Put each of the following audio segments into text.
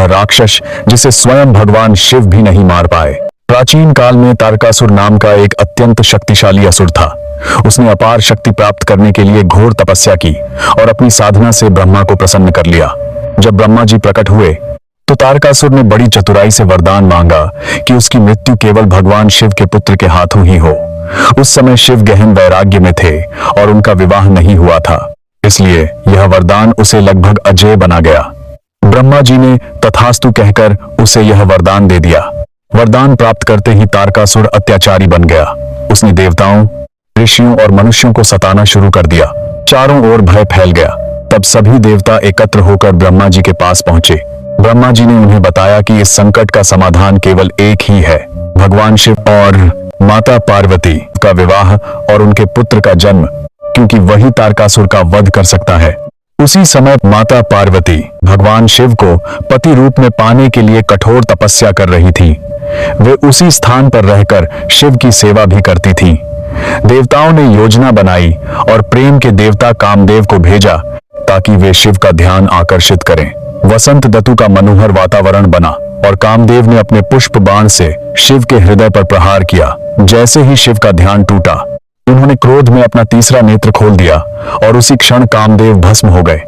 राक्षस जिसे स्वयं भगवान शिव भी नहीं मार पाए। प्राचीन काल में तारकासुर नाम का एक अत्यंत शक्तिशाली असुर था। उसने अपार शक्ति प्राप्त करने के लिए घोर तपस्या की और अपनी साधना से ब्रह्मा को प्रसन्न कर लिया। जब ब्रह्मा जी प्रकट हुए तो तारकासुर ने बड़ी चतुराई से वरदान मांगा कि उसकी मृत्यु केवल भगवान शिव के पुत्र के हाथों ही हो। उस समय शिव गहन वैराग्य में थे और उनका विवाह नहीं हुआ था, इसलिए यह वरदान उसे लगभग अजेय बना गया। ब्रह्मा जी ने तथास्तु कहकर उसे यह वरदान दे दिया। वरदान प्राप्त करते ही तारकासुर अत्याचारी बन गया। उसने देवताओं, ऋषियों और मनुष्यों को सताना शुरू कर दिया। चारों ओर भय फैल गया। तब सभी देवता एकत्र होकर ब्रह्मा जी के पास पहुंचे। ब्रह्मा जी ने उन्हें बताया कि इस संकट का समाधान केवल एक ही है, भगवान शिव और माता पार्वती का विवाह और उनके पुत्र का जन्म, क्योंकि वही तारकासुर का वध कर सकता है। उसी समय माता पार्वती भगवान शिव को पति रूप में पाने के लिए कठोर तपस्या कर रही थी। वे उसी स्थान पर रहकर शिव की सेवा भी करती थी। देवताओं ने योजना बनाई और प्रेम के देवता कामदेव को भेजा ताकि वे शिव का ध्यान आकर्षित करें। वसंत ऋतु का मनोहर वातावरण बना और कामदेव ने अपने पुष्प बाण से शिव के हृदय पर प्रहार किया। जैसे ही शिव का ध्यान टूटा, उन्होंने क्रोध में अपना तीसरा नेत्र खोल दिया और उसी क्षण कामदेव भस्म हो गए।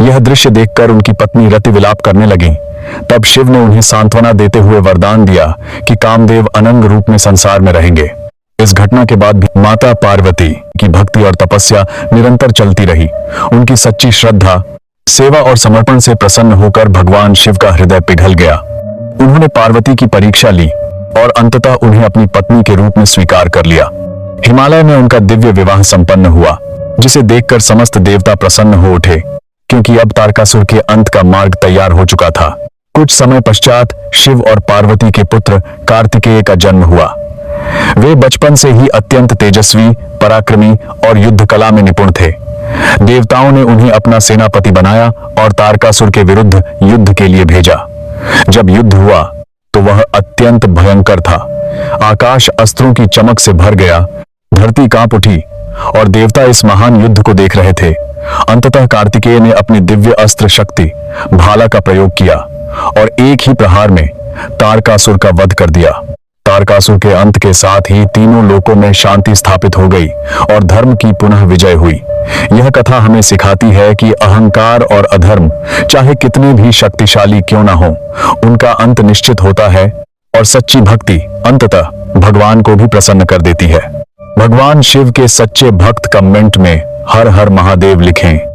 यह दृश्य देखकर उनकी पत्नी रति विलाप करने लगी। तब शिव ने उन्हें सांत्वना देते हुए वरदान दिया कि कामदेव अनंग रूप में संसार में रहेंगे। इस घटना के बाद भी माता पार्वती की भक्ति और तपस्या निरंतर चलती रही। उनकी सच्ची श्रद्धा, सेवा और समर्पण से प्रसन्न होकर भगवान शिव का हृदय पिघल गया। उन्होंने पार्वती की परीक्षा ली और अंततः उन्हें अपनी पत्नी के रूप में स्वीकार कर लिया। हिमालय में उनका दिव्य विवाह संपन्न हुआ, जिसे देखकर समस्त देवता प्रसन्न हो उठे, क्योंकि अब तारकासुर के अंत का मार्ग तैयार हो चुका था। कुछ समय पश्चात शिव और पार्वती के पुत्र कार्तिकेय का जन्म हुआ। वे बचपन से ही अत्यंत तेजस्वी, पराक्रमी और युद्ध कला में निपुण थे। देवताओं ने उन्हें अपना सेनापति बनाया और तारकासुर के विरुद्ध युद्ध के लिए भेजा। जब युद्ध हुआ तो वह अत्यंत भयंकर था। आकाश अस्त्रों की चमक से भर गया, धरती कांप उठी और देवता इस महान युद्ध को देख रहे थे। अंततः कार्तिकेय ने अपनी दिव्य अस्त्र शक्ति भाला का प्रयोग किया और एक ही प्रहार में तारकासुर का वध कर दिया। तारकासुर के अंत के साथ ही तीनों लोकों में शांति स्थापित हो गई और धर्म की पुनः विजय हुई। यह कथा हमें सिखाती है कि अहंकार और अधर्म चाहे कितने भी शक्तिशाली क्यों ना हो, उनका अंत निश्चित होता है और सच्ची भक्ति अंततः भगवान को भी प्रसन्न कर देती है। भगवान शिव के सच्चे भक्त कमेंट में हर हर महादेव लिखें।